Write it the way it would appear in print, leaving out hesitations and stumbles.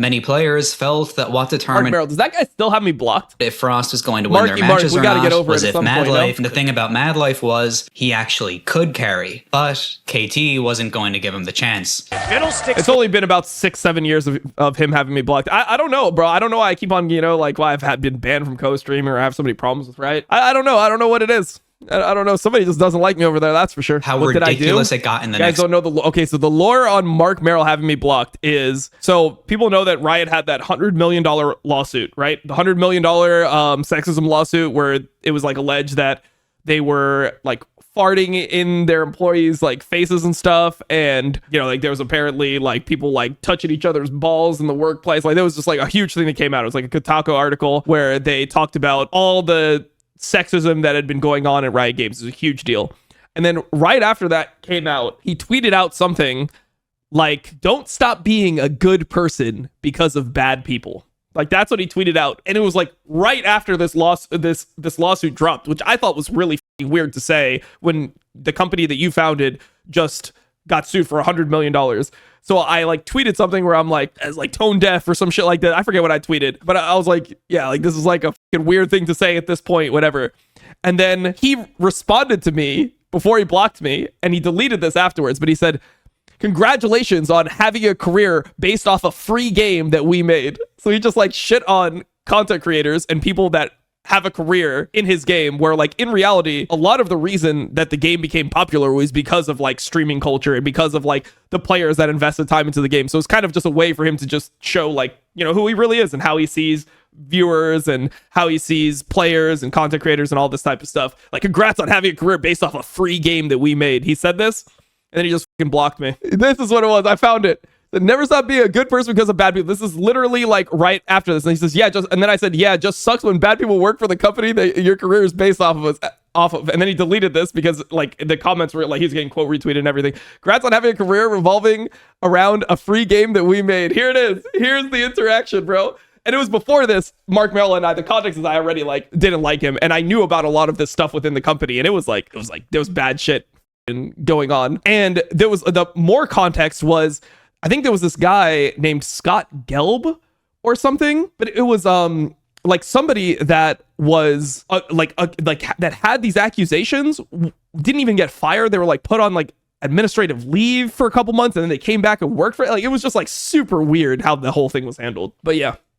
Many players felt that what Mark determined Merrill, does that guy still have me blocked? if Frost was going to win their matches or not was if Mad Life. And the thing about Mad Life was he actually could carry, but KT wasn't going to give him the chance. It's only been about 6-7 years of him having me blocked. I don't know, bro. I don't know why I keep on, like why I've been banned from co-streaming or I have so many problems with Riot. I don't know. I don't know what it is. I don't know. Somebody just doesn't like me over there. That's for sure. How what ridiculous it got in the next. You guys don't know the okay. So the lore on Mark Merrill having me blocked is so people know that Riot had that $100 million lawsuit, right? The $100 million sexism lawsuit where it was like alleged that they were like farting in their employees like faces and stuff, and like there was apparently like people like touching each other's balls in the workplace. Like there was just like a huge thing that came out. It was like a Kotaku article where they talked about all the sexism that had been going on at Riot Games. It was a huge deal. And then right after that came out, he tweeted out something like, "Don't stop being a good person because of bad people." Like that's what he tweeted out. And it was like right after this lawsuit dropped, which I thought was really weird to say when the company that you founded just got sued for $100 million. So I like tweeted something where I'm like, as like tone deaf or some shit like that. I forget what I tweeted, but I was like, yeah, like this is like a fucking weird thing to say at this point, whatever. And then he responded to me before he blocked me, and he deleted this afterwards, but he said, "Congratulations on having a career based off a free game that we made." So he just like shit on content creators and people that have a career in his game, where like in reality a lot of the reason that the game became popular was because of like streaming culture and because of like the players that invested time into the game. So it's kind of just a way for him to just show like who he really is and how he sees viewers and how he sees players and content creators and all this type of stuff. Like, congrats on having a career based off a free game that we made. He said this and then he just fucking blocked me. This is what it was. I found it. Never stop being a good person because of bad people. This is literally like right after this. And he says, yeah, and then I said, yeah, it just sucks when bad people work for the company that your career is based off of. And then he deleted this because like the comments were like, he's getting quote retweeted and everything. Congrats on having a career revolving around a free game that we made. Here it is. Here's the interaction, bro. And it was before this, Mark Merrill and I, the context is I already like didn't like him. And I knew about a lot of this stuff within the company. And it was like, there was bad shit going on. And there was the more context was, I think there was this guy named Scott Gelb or something, but it was like somebody that was that had these accusations, didn't even get fired. They were like put on like administrative leave for a couple months and then they came back and worked for it. Like it was just like super weird how the whole thing was handled. But yeah.